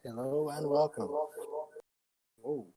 Hello and welcome. Oh,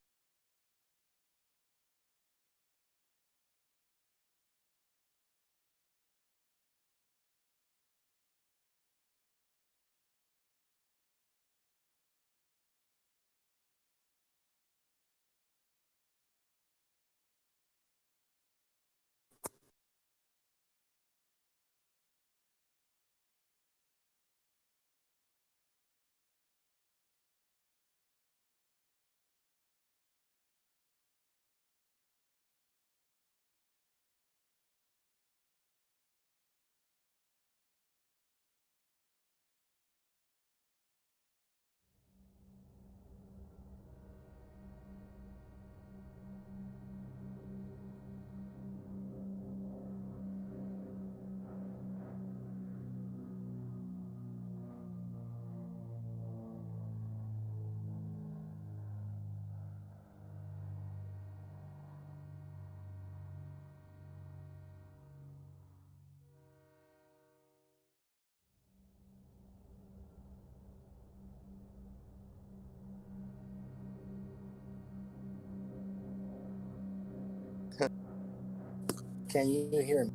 can you hear me?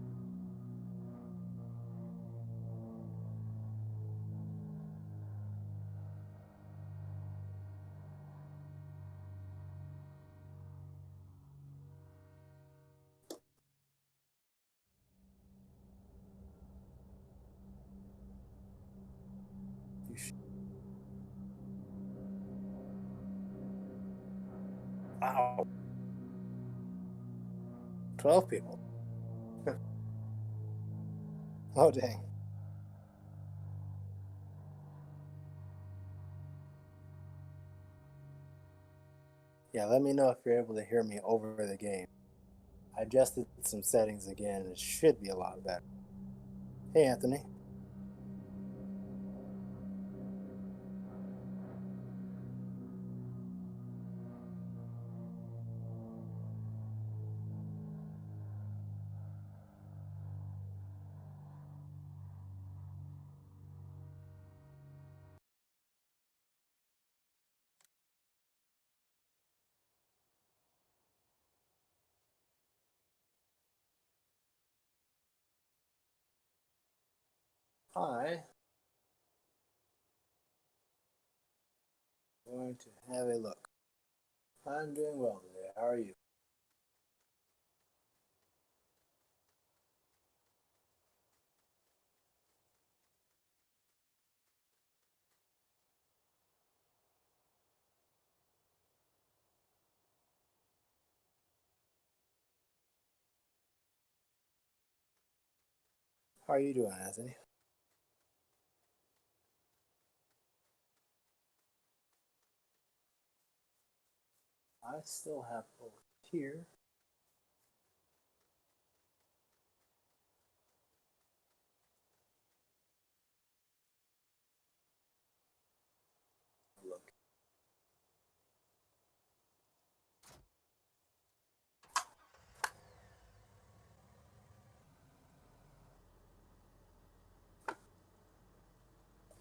You sh- Wow, 12 people. Oh, dang. Yeah, let me know if you're able to hear me over the game. I adjusted some settings again and it should be a lot better. Hey, Anthony. Hi. Going to have a look. I'm doing well today. How are you? How are you doing, Anthony? I still have over here. Look.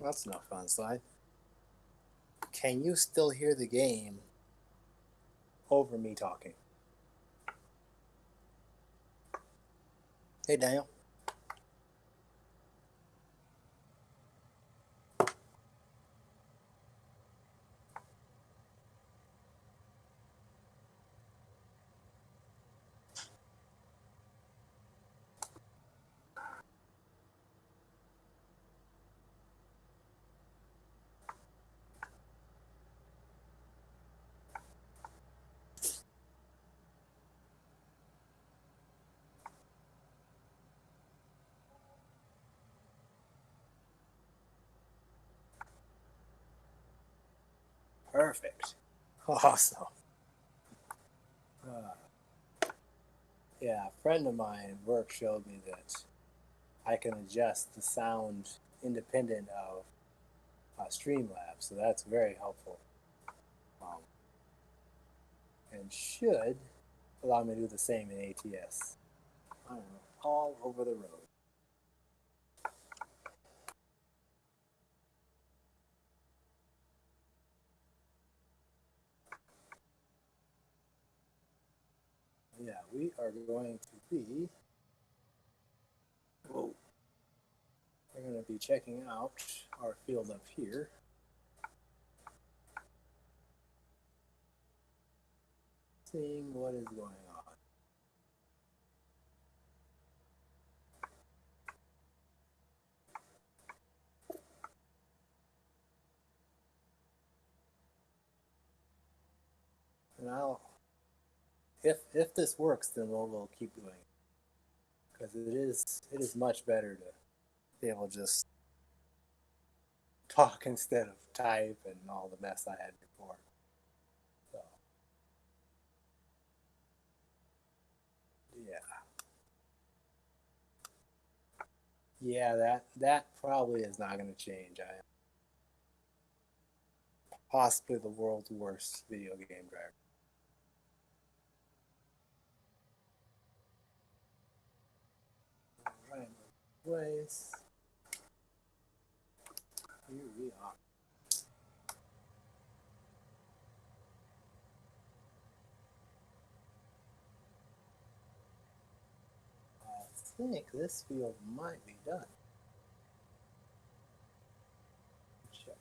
That's no fun slide. Can you still hear the game over me talking? Hey, Daniel. Perfect. Awesome. Uh, yeah, a friend of mine at work showed me that I can adjust the sound independent of Streamlabs, so that's very helpful, um, and should allow me to do the same in ATS. I don't know, all over the road. Yeah, we are going to be. Whoa. We're going to be checking out our field up here. Seeing what is going on. And if this works, then we'll keep doing it, because it is much better to be able to just talk instead of type and all the mess I had before. So yeah, yeah, that probably is not going to change. I am possibly the world's worst video game driver. All right, place. Here we are. I think this field might be done. Check.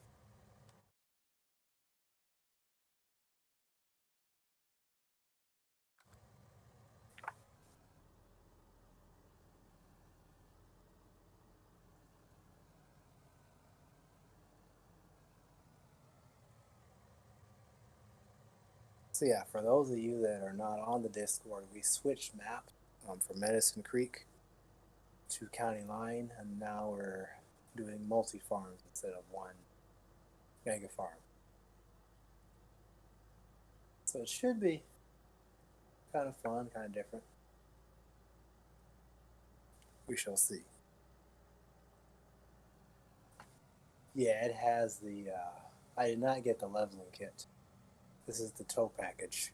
So yeah, for those of you that are not on the Discord, we switched map from Medicine Creek to County Line, and now we're doing multi-farms instead of one mega farm. So it should be kind of fun, kind of different. We shall see. Yeah, it has the. I did not get the leveling kit. This is the tow package.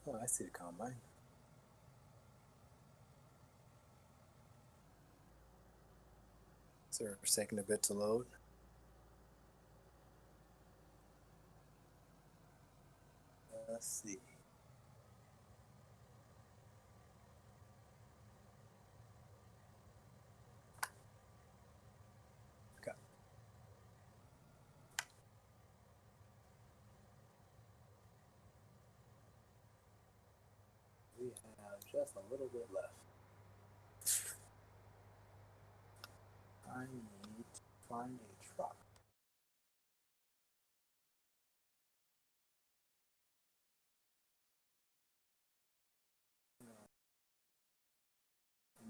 Oh, I see the combine. Server's taking a bit to load. Let's see. Okay. We have just a little bit left. I need to find a truck.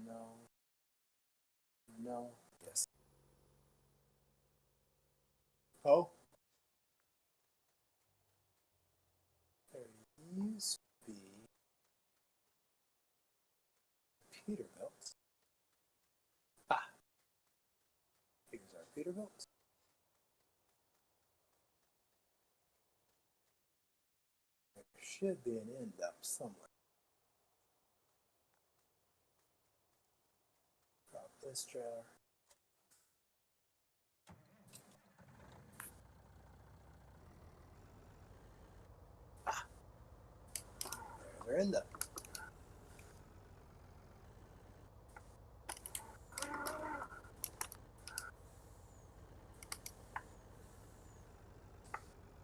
No. No. Yes. Oh. There used to be Peterbilt. Ah. Here's our Peterbilt. There should be an end up somewhere. Drop this trailer. Ah. There's our end up.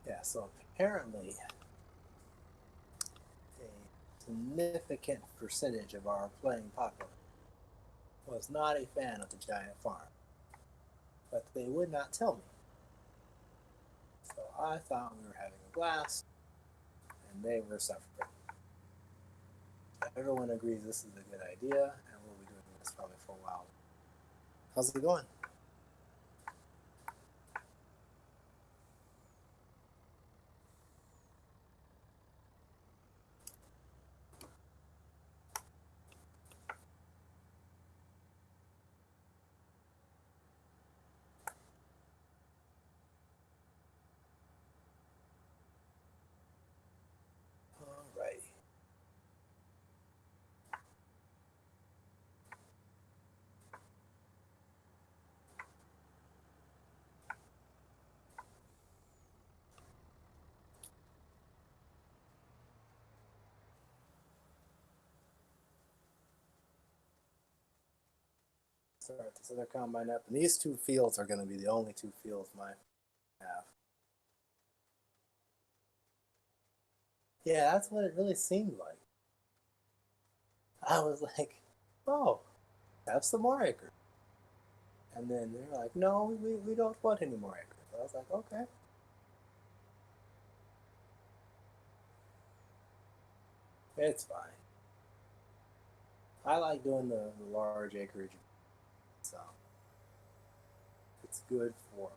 Yeah, so apparently a significant percentage of our playing populace was not a fan of the giant farm, but they would not tell me. So I thought we were having a blast, and they were suffering. Everyone agrees this is a good idea, and we'll be doing this probably for a while. How's it going? All right. start this other combine up. And these two fields are going to be the only two fields mine have. Yeah, that's what it really seemed like. I was like, oh, have some more acres. And then they're like, no, we don't want any more acres. I was like, okay. It's fine. I like doing the large acreage. So it's good for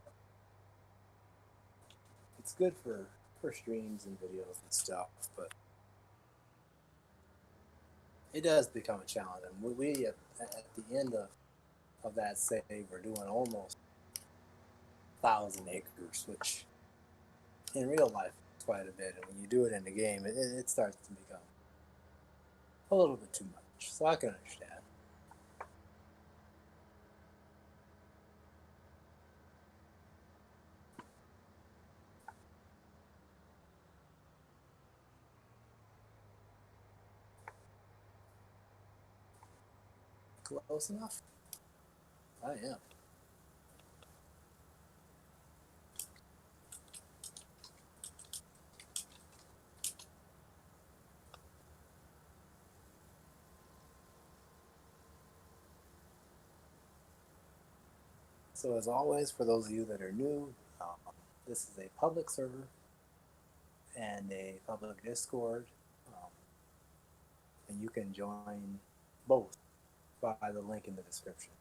it's good for streams and videos and stuff, but it does become a challenge. And we at the end of that save, we're doing almost 1,000 acres, which in real life is quite a bit. And when you do it in the game, it starts to become a little bit too much. So I can understand. Close enough? I am. So as always, for those of you that are new, this is a public server and a public Discord, um, and you can join both by the link in the description.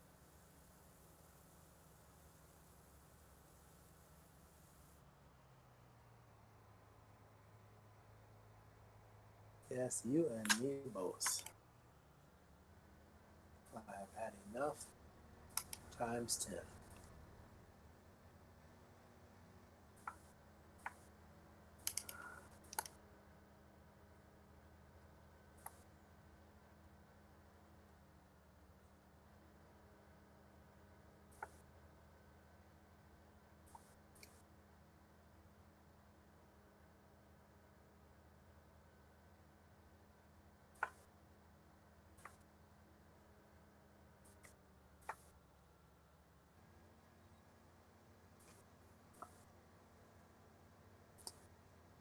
Yes, you and me both. I have had enough times 10.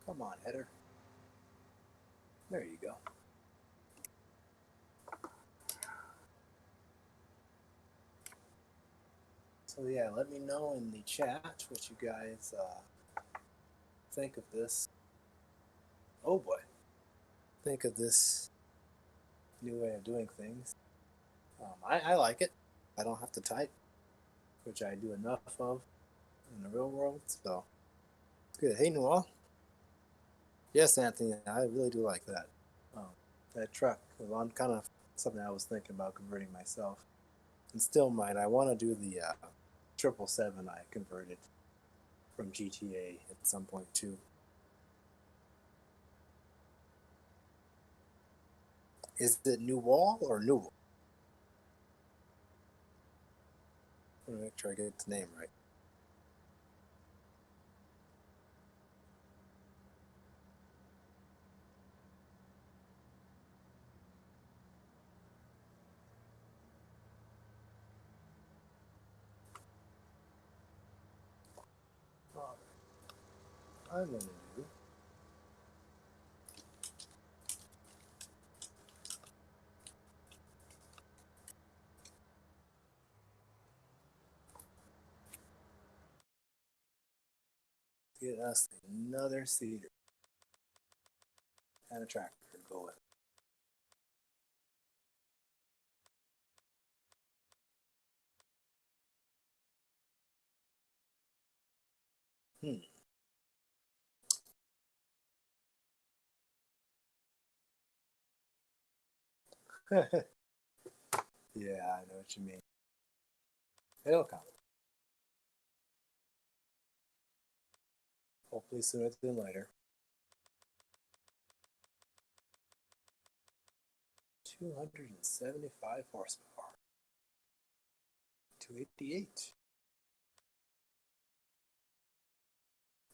Come on, header. There you go. So yeah, let me know in the chat what you guys think of this. Oh boy, think of this new way of doing things. I like it. I don't have to type, which I do enough of in the real world. So it's good. Hey, Noel. Yes, Anthony, I really do like that. That truck. Well, I'm kind of something I was thinking about converting myself, and still might. I want to do the 777 I converted from GTA at some point too. Is it New Wall or Newell? I want to make sure I get the name right. I'm going to do get us another cedar and a tractor to go with. Hmm. Yeah, I know what you mean. It'll come. Hopefully sooner than later. 275 horsepower. 288.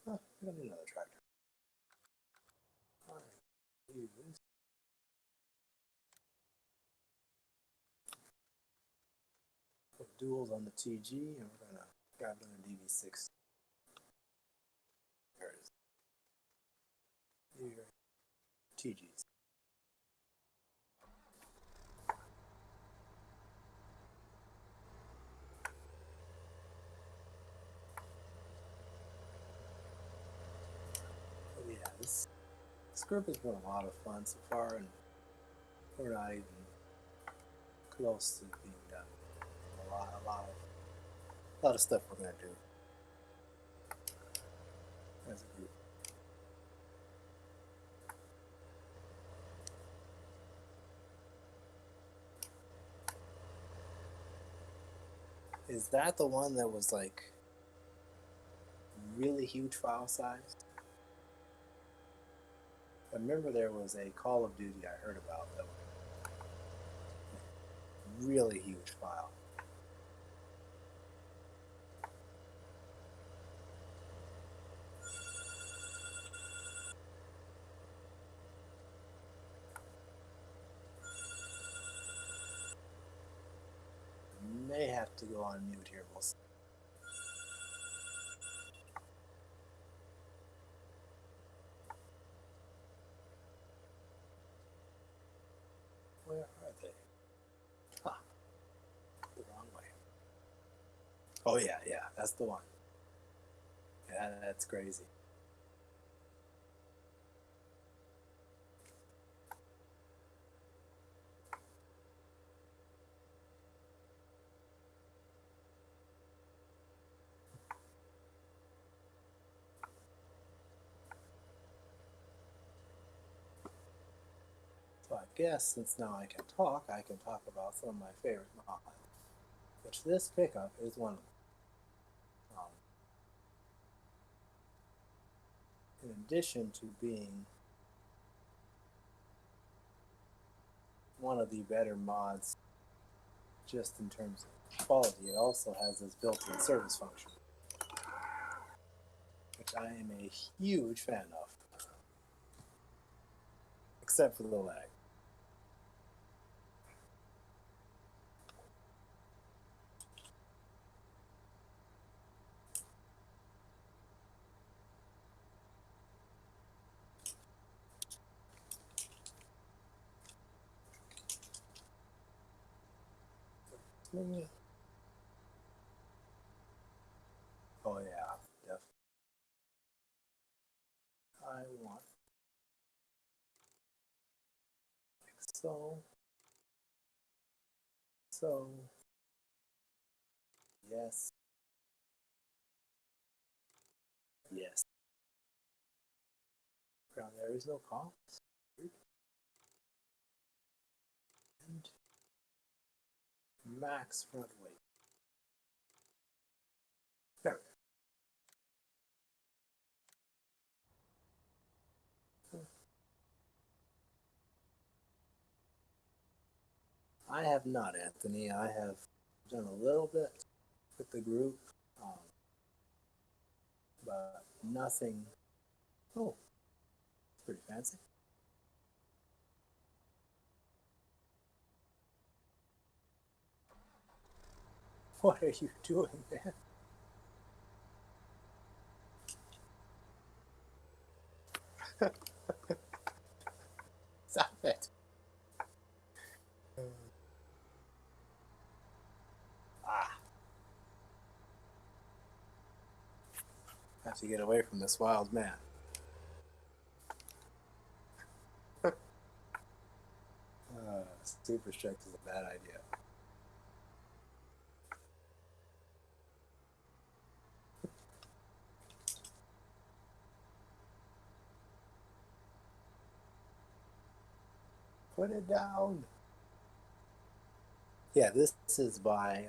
Huh, we don't need another tractor. I use duals on the TG, and we're gonna grab it on the DV6. There it is. Here, TGs. But yeah, this group has been a lot of fun so far, and we're not even close to being done. A lot of stuff we're gonna do as a group. Is that the one that was like really huge file size? I remember there was a Call of Duty I heard about that was really huge file. May have to go on mute here. We'll see. Where are they? Huh. The wrong way. Oh yeah, that's the one. Yeah, that's crazy. So I guess since now I can talk about some of my favorite mods, which this pickup is one of them. In addition to being one of the better mods just in terms of quality, it also has this built-in service function, which I am a huge fan of, except for the lag. Oh yeah, definitely. I want like so, yes, yes. Now there is no cost. And max front weight. There we go. I have not, Anthony. I have done a little bit with the group, um, but nothing. Oh, it's pretty fancy. What are you doing, man? Stop it. Ah, I have to get away from this wild man. Super strict is a bad idea. Put it down. Yeah, this is by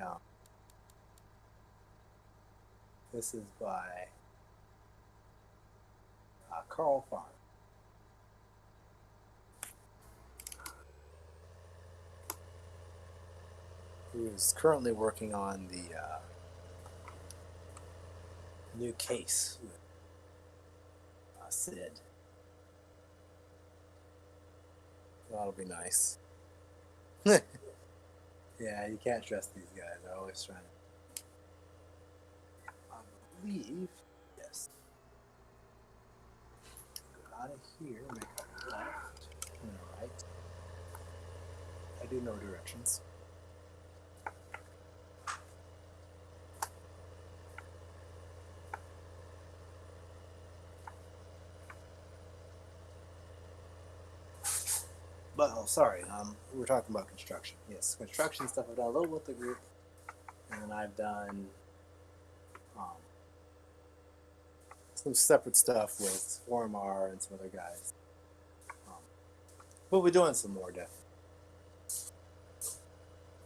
Carl Farm, who is currently working on the new case with Sid. That'll be nice. Yeah, you can't trust these guys. They're always trying to. I believe. Yes. Go out of here. Make a left. And a right. I do know directions. But oh, sorry. We were talking about construction. Yes, construction stuff. I've done a little with the group, and then I've done um, some separate stuff with Ormar and some other guys. Um, but we're doing some more definitely.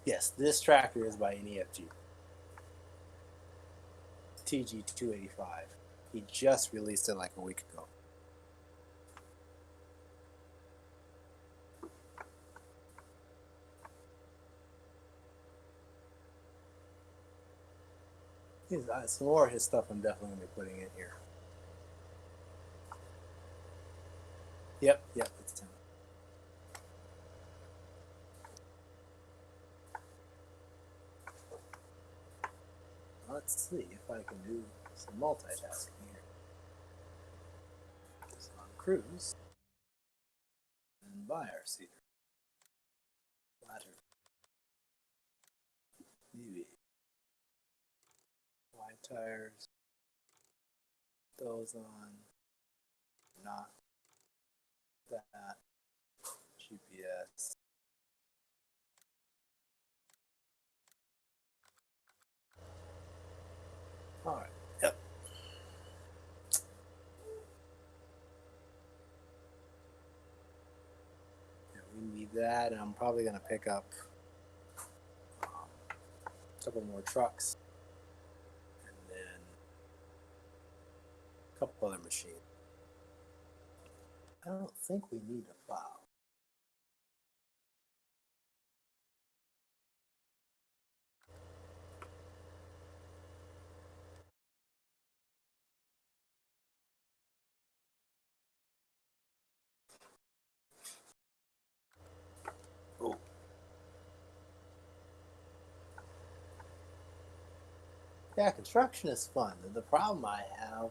Yes, this tractor is by NEFG, TG285. He just released it like a week ago. Some more of his stuff I'm definitely going to be putting in here. Yep, it's him. Let's see if I can do some multitasking here. So on cruise and buy our cedar. Ladder. Maybe. Wide tires. Those on. Not that. GPS. Alright. Yep. Yeah, we need that, and I'm probably going to pick up a couple more trucks and then a couple other machines. I don't think we need a file. Oh. Yeah, construction is fun. The problem I have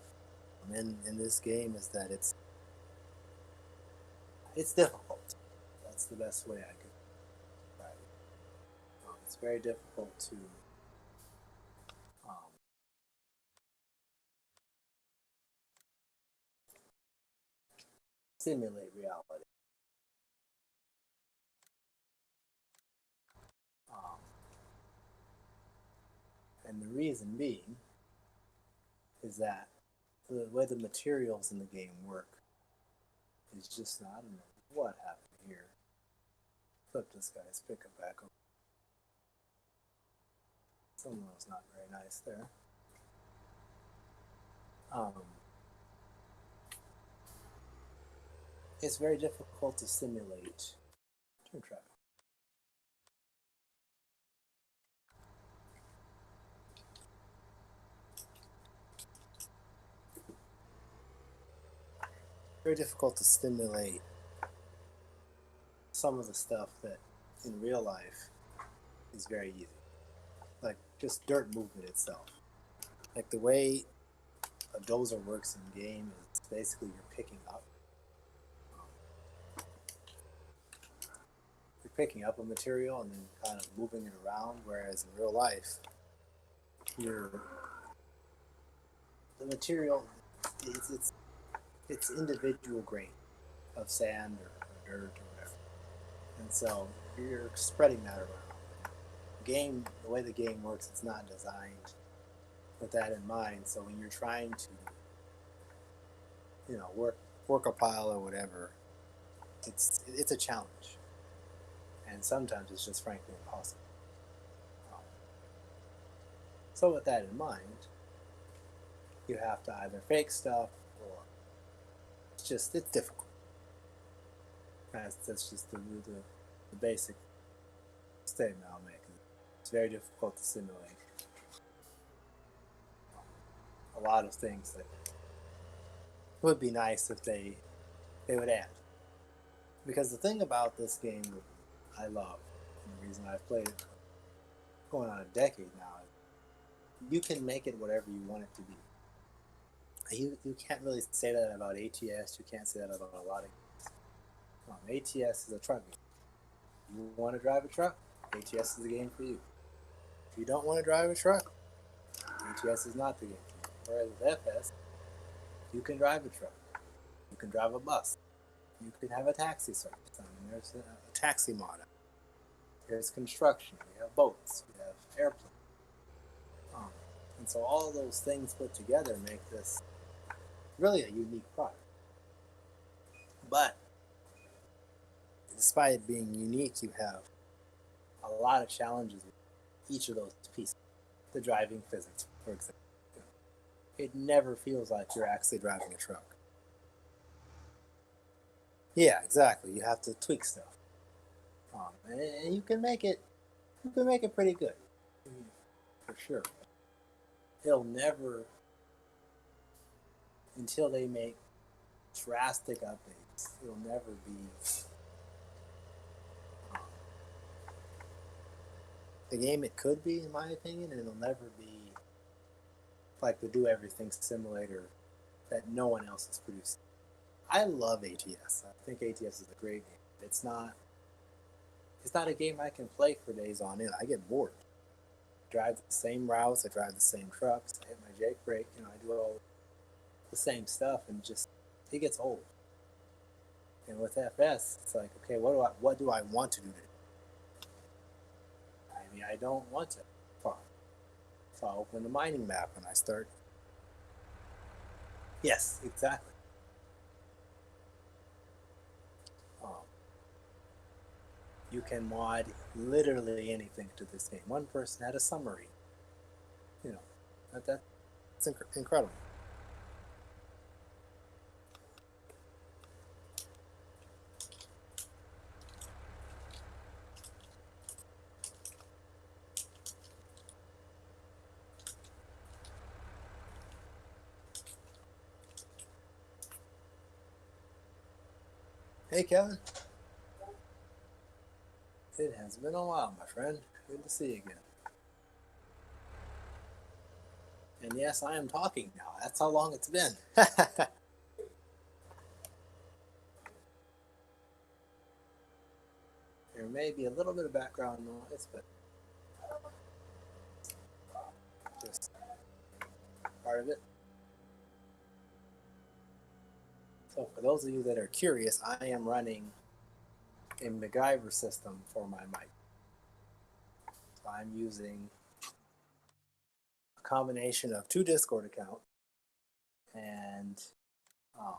in this game is that it's difficult. That's the best way I could describe it. It's very difficult to um, simulate reality. Um, and the reason being is that the way the materials in the game work is just not. I don't know what happened here. Flip this guy's pickup back over. Someone was not very nice there. Um, it's very difficult to simulate turn traffic. Very difficult to simulate some of the stuff that in real life is very easy. Like just dirt movement itself. Like the way a dozer works in game is basically you're picking up a material and then kind of moving it around, whereas in real life you're the material it's individual grain of sand or dirt or whatever. And so you're spreading that around. The way the game works, it's not designed with that in mind. So when you're trying to, work a pile or whatever, it's a challenge, and sometimes it's just frankly impossible. Um, so with that in mind, you have to either fake stuff or it's difficult. That's just the basic statement I'll make. It's very difficult to simulate a lot of things that would be nice if they would add. Because the thing about this game that I love, and the reason I've played it going on a decade now. You can make it whatever you want it to be. You can't really say that about ATS. You can't say that about a lot of games. ATS is a truck game. You want to drive a truck? ATS is the game for you. If you don't want to drive a truck, ATS is not the game for you. Whereas with FS, you can drive a truck. You can drive a bus. You can have a taxi service. I mean, there's a taxi mod. There's construction. We have boats. We have airplanes. Um, and so all those things put together make this really a unique product. But despite it being unique, you have a lot of challenges with each of those pieces. The driving physics, for example. It never feels like you're actually driving a truck. Yeah, exactly. You have to tweak stuff, and you can make it. You can make it pretty good, for sure. It'll never, until they make drastic updates. It'll never be um, the game it could be, in my opinion, and it'll never be like the Do Everything simulator that no one else is producing. I love ATS. I think ATS is a great game. It's not. It's not a game I can play for days on end. I get bored. I drive the same routes. I drive the same trucks. I hit my Jake brake. I do all the same stuff, and just it gets old. And with FS, it's like, okay, what do I want to do today? Maybe I don't want to farm. So I open the mining map and I start. Yes, exactly. Um, you can mod literally anything to this game. One person had a summary. You know, that's incredible. Hey, Kevin. It has been a while, my friend. Good to see you again. And yes, I am talking now. That's how long it's been. There may be a little bit of background noise, but just part of it. So for those of you that are curious, I am running a MacGyver system for my mic. So I'm using a combination of 2 Discord accounts and um,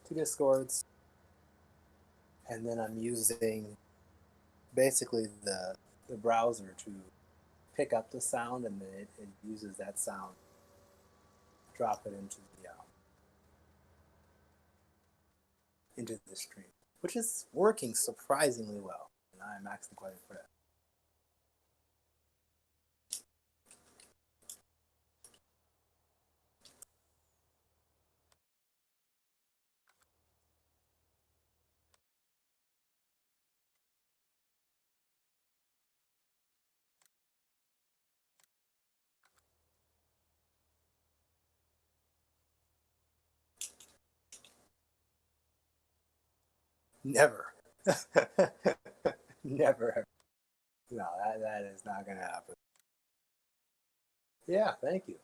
2 Discords, and then I'm using basically the browser to pick up the sound, and then it uses that sound, drop it into the stream, which is working surprisingly well, and I'm actually quite impressed. Never. Never. No, that is not going to happen. Yeah, thank you.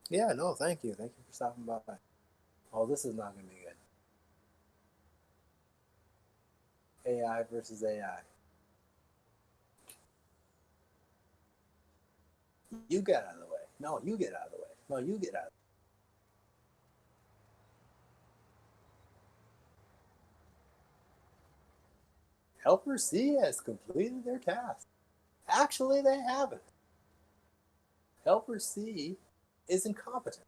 Yeah, no, thank you. Thank you for stopping by. Oh, this is not going to be good. AI versus AI. You get out of the way. No, you get out of the way. No, you get out. Helper C has completed their task. Actually, they haven't. Helper C is incompetent.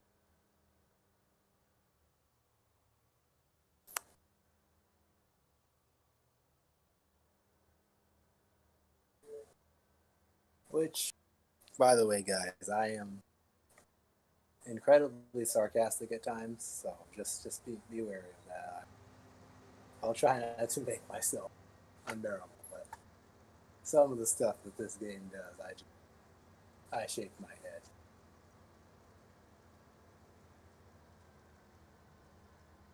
Which, by the way, guys, I am incredibly sarcastic at times, so just be wary of that. I'll try not to make myself unbearable, but some of the stuff that this game does, I shake my head.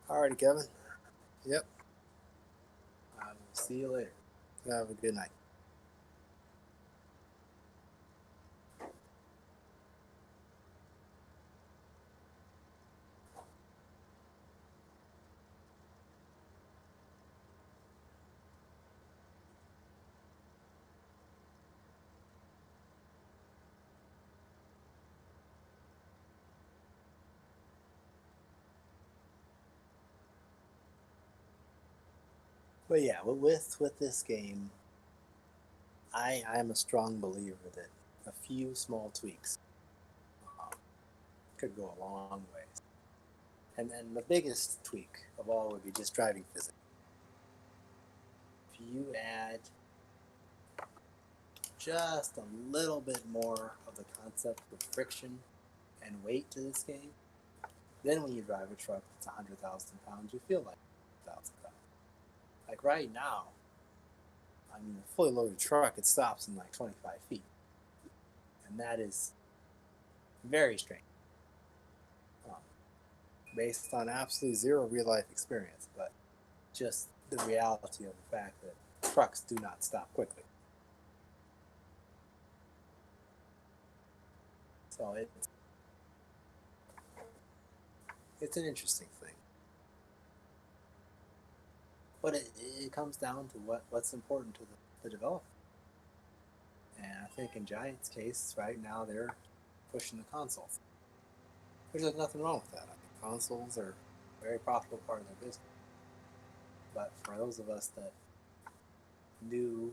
Alrighty, Kevin. Yep. I will see you later. Have a good night. But yeah, with this game, I am a strong believer that a few small tweaks could go a long way. And then the biggest tweak of all would be just driving physics. If you add just a little bit more of the concept of friction and weight to this game, then when you drive a truck that's 100,000 pounds, you feel like 100,000 pounds. Like right now, I mean, a fully loaded truck, it stops in like 25 feet. And that is very strange, um, based on absolutely zero real life experience, but just the reality of the fact that trucks do not stop quickly. So it's an interesting thing. But it comes down to what's important to the developer. And I think in Giant's case, right now they're pushing the consoles. There's nothing wrong with that. I mean, consoles are a very profitable part of their business. But for those of us that do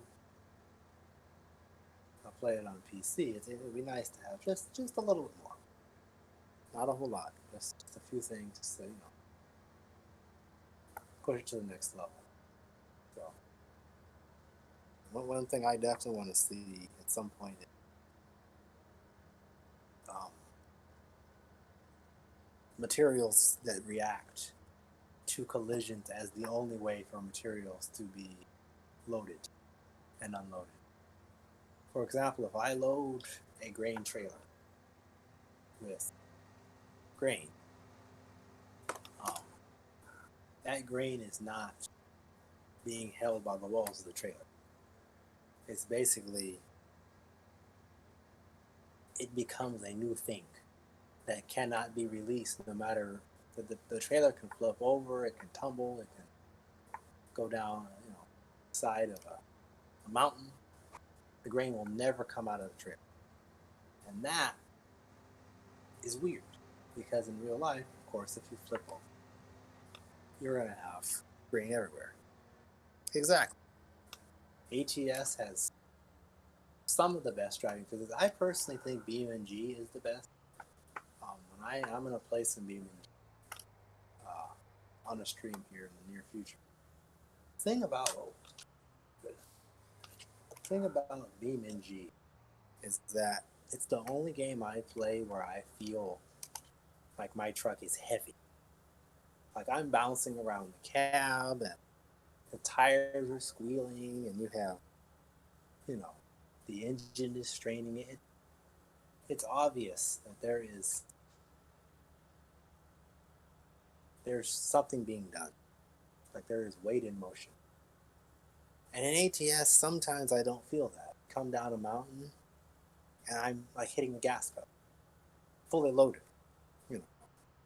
play it on PC, it would be nice to have just a little bit more. Not a whole lot, just a few things to push it to the next level. So one thing I definitely want to see at some point is materials that react to collisions as the only way for materials to be loaded and unloaded. For example, if I load a grain trailer with grain, um, that grain is not being held by the walls of the trailer. It's basically, it becomes a new thing that cannot be released no matter, the trailer can flip over, it can tumble, it can go down, side of a mountain. The grain will never come out of the trailer. And that is weird because in real life, of course, if you flip over, you're going to have grain everywhere. Exactly. ATS has some of the best driving physics. I personally think BeamNG is the best. I'm going to play some BeamNG on a stream here in the near future. The thing about BeamNG is that it's the only game I play where I feel like my truck is heavy. Like I'm bouncing around the cab and the tires are squealing and you have, the engine is straining it. It's obvious that there's something being done. Like there is weight in motion. And in ATS, sometimes I don't feel that. Come down a mountain and I'm like hitting the gas pedal, fully loaded. You know,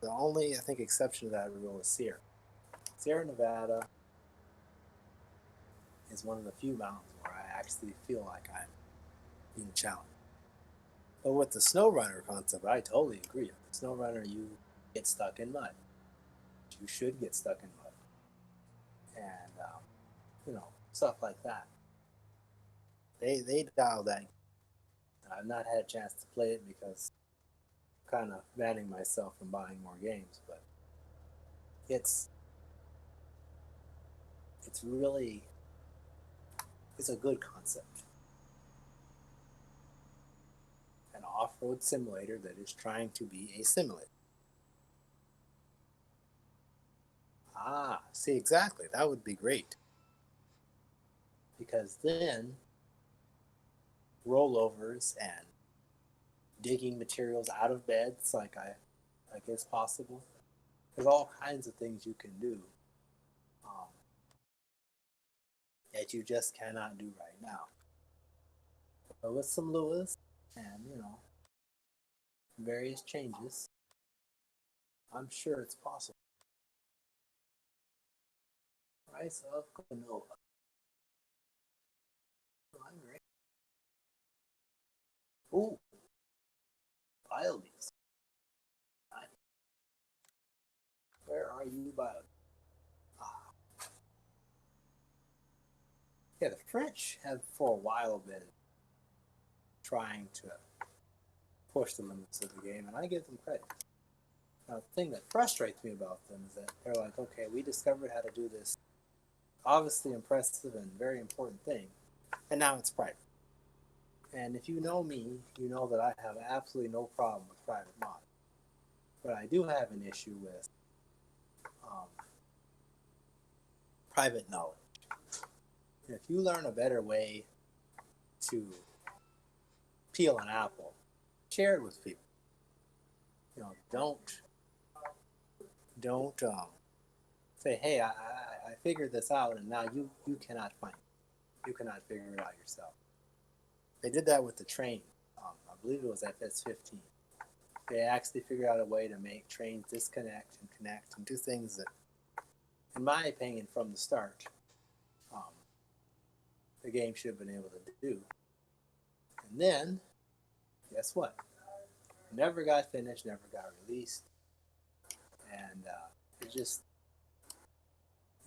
the only I think exception to that rule is Sierra. Sierra Nevada is one of the few mountains where I actually feel like I'm being challenged. But with the SnowRunner concept, I totally agree. With the SnowRunner, you get stuck in mud. You should get stuck in mud, and stuff like that. They dial that. I've not had a chance to play it because I'm kind of banning myself from buying more games, but it's really it's a good concept. off-road simulator that is trying to be a simulator. Ah, see, exactly. That would be great. Because then rollovers and digging materials out of beds like is possible. There's all kinds of things you can do um, that you just cannot do right now. But with some Lewis and various changes, I'm sure it's possible. Rice of canola. I'm great. Ooh, Biolese. Where are you, Biolese? Ah, yeah, the French have for a while been trying to push the limits of the game, and I give them credit. Now, the thing that frustrates me about them is that they're like, okay, we discovered how to do this obviously impressive and very important thing, and now it's private. And if you know me, you know that I have absolutely no problem with private modding. But I do have an issue with um, private knowledge. If you learn a better way to peel an apple, share it with people. Don't say, hey, I figured this out, and now you cannot find it. You cannot figure it out yourself. They did that with the train. I believe it was FS19. They actually figured out a way to make trains disconnect and connect and do things that, in my opinion, from the start, um, the game should have been able to do. And then, guess what? Never got finished, never got released, and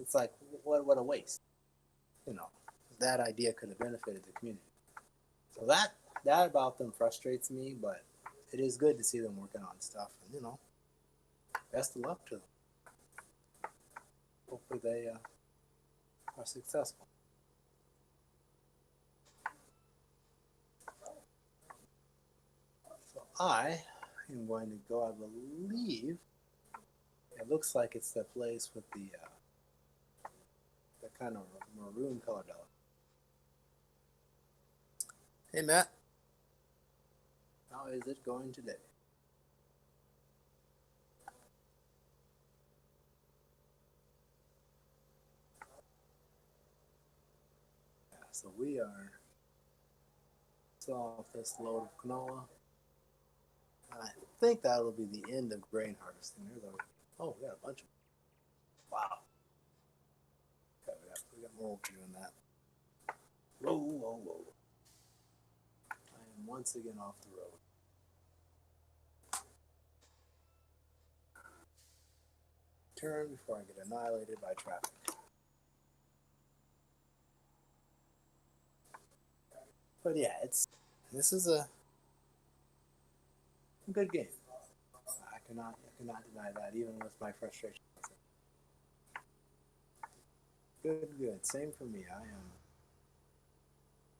it's like what a waste. You know, that idea could have benefited the community. So that about them frustrates me, but it is good to see them working on stuff, and best of luck to them. Hopefully they are successful. So I am going to go. I believe it looks like it's the place with the kind of maroon colored dog. Hey Matt, how is it going today? Yeah, so we are off this load of canola. And I think that'll be the end of grain harvesting. Oh, we got a bunch of. Wow. Okay, we got more work to do in that. Whoa, whoa, whoa. I am once again off the road. Turn before I get annihilated by traffic. But yeah, this is a good game. I cannot deny that, even with my frustration. Good, good. Same for me. I am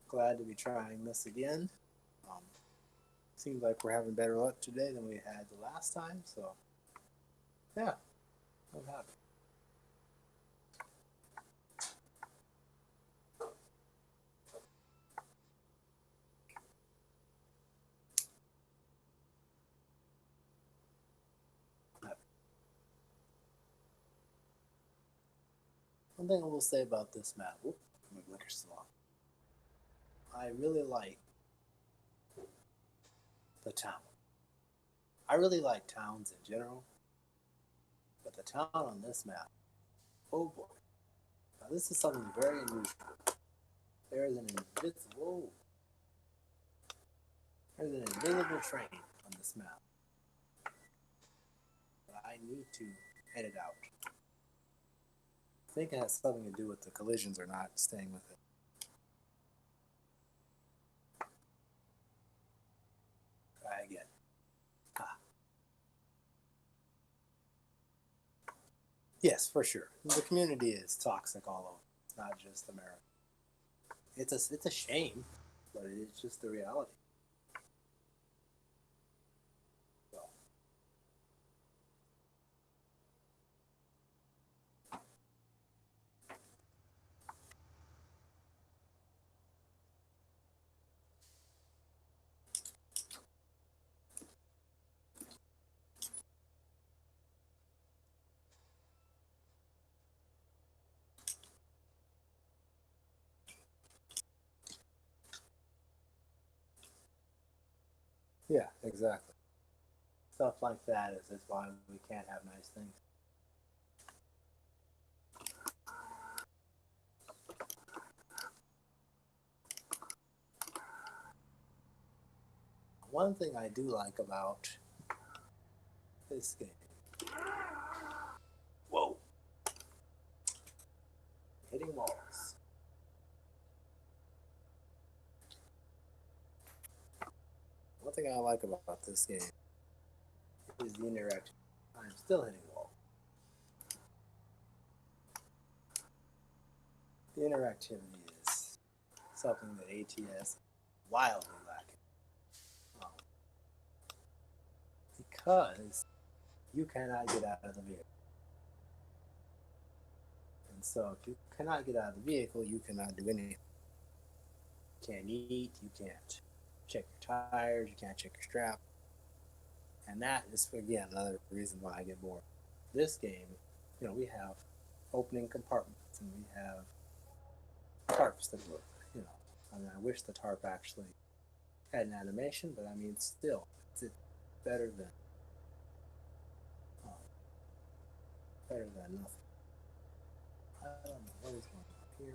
glad to be trying this again. Um, Seems like we're having better luck today than we had the last time, so yeah, I'm happy. One thing I will say about this map, whoop, my blinker's still on. I really like the town. I really like towns in general, but the town on this map, oh boy. Now this is something very unusual. There is an invisible, there's an invisible train on this map. But I need to edit out. I think it has something to do with the collisions or not staying with it. Try again. Ah. Yes, for sure. The community is toxic all over. It's not just America. It's a shame, but it's just the reality. Yeah, exactly. Stuff like that is why we can't have nice things. One thing I do like about this game, whoa, hitting walls. One thing I like about this game is the interaction. I'm still hitting walls. The interactivity is something that ATS wildly lacking. Um, because you cannot get out of the vehicle. And so if you cannot get out of the vehicle, you cannot do anything. You can't eat, you can't check your tires, you can't check your strap. And that is, again, another reason why I get bored. This game, we have opening compartments and we have tarps that work, you know. I mean, I wish the tarp actually had an animation, but I mean, still, it's better than um, better than nothing. I don't know what is going on here.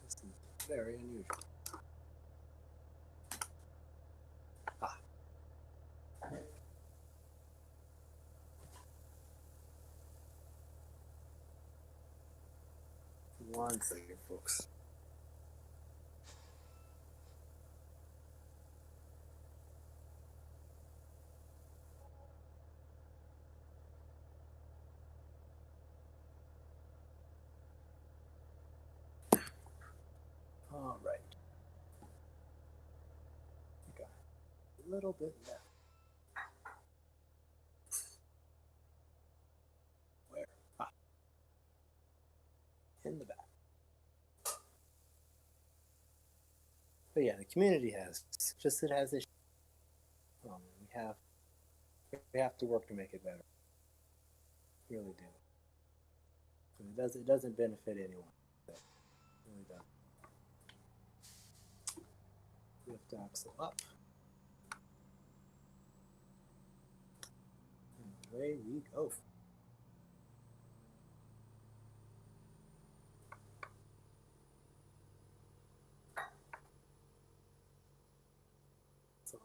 This is very unusual. Ah, 1 second, folks. All right, we got a little bit left. Where? Ah, in the back. But yeah, the community has it has issues. We have to work to make it better. We really do. It doesn't benefit anyone. It really does. Lift axle up, and away we go. So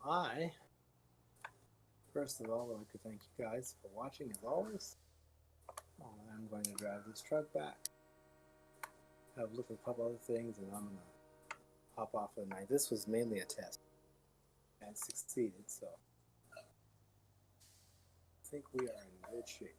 first of all, would like to thank you guys for watching as always. I'm going to drive this truck back. Have a look at a couple other things, and I'm gonna hop off for the night. This was mainly a test, and succeeded, so I think we are in good shape.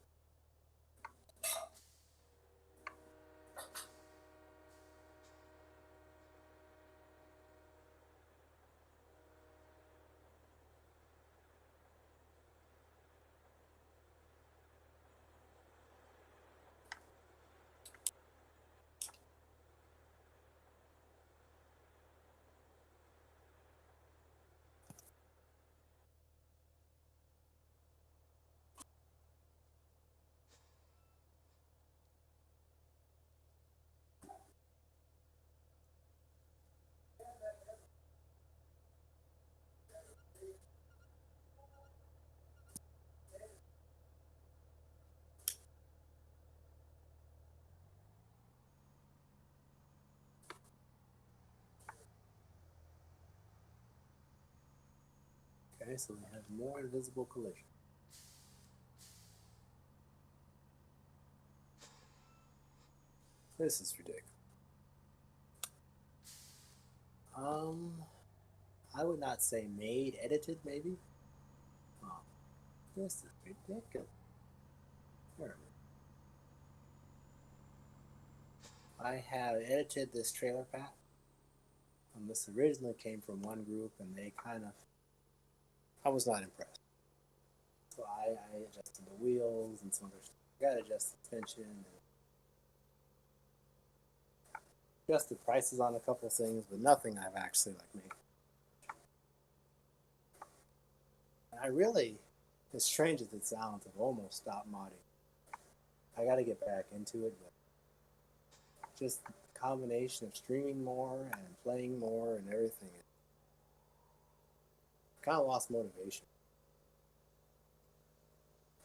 Okay, so we have more invisible collision. This is ridiculous. Um, I would not say made, edited, maybe. Oh, this is ridiculous. There it is. I have edited this trailer pack. This originally came from one group, and they I was not impressed. So I adjusted the wheels and some other stuff. I got to adjust the suspension and adjusted prices on a couple of things, but nothing I've actually made. And I really, as strange as it sounds, I've almost stopped modding. I got to get back into it, but just combination of streaming more and playing more and everything, kind of lost motivation.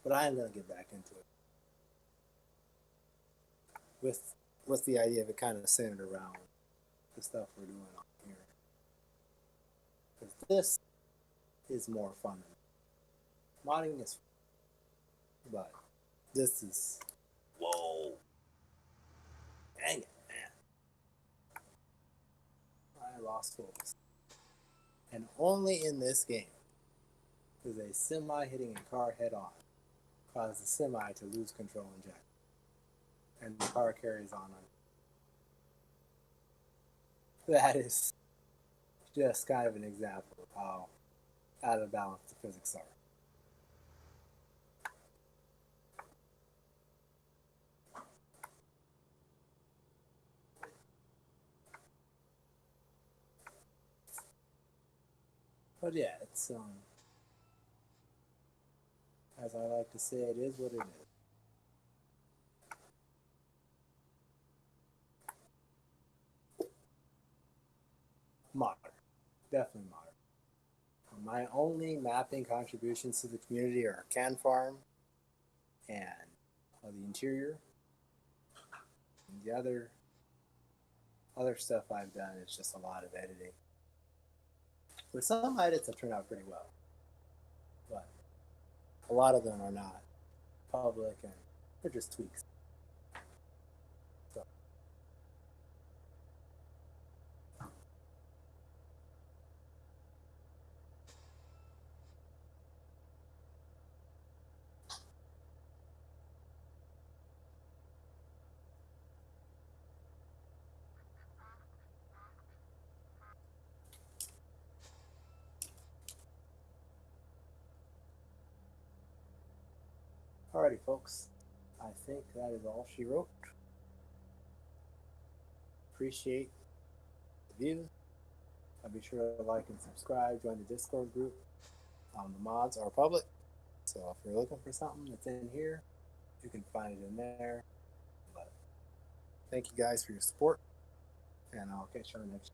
But I am going to get back into it with the idea of it kind of centered around the stuff we're doing on here. Because this is more fun than modding is fun, but this is whoa, dang it, man! I lost focus, and only in this game is a semi hitting a car head on cause the semi to lose control and jack, and the car carries on. That is just kind of an example of how out of balance the physics are. But yeah, it's as I like to say, it is what it is. Modern, definitely modern. My only mapping contributions to the community are can farm and the interior. And the other stuff I've done is just a lot of editing. But some edits have turned out pretty well, but a lot of them are not public and they're just tweaks. So, alrighty, folks. I think that is all she wrote. Appreciate the views. Be sure to like and subscribe. Join the Discord group. The mods are public, so if you're looking for something that's in here, you can find it in there. But thank you guys for your support, and I'll catch you on the next.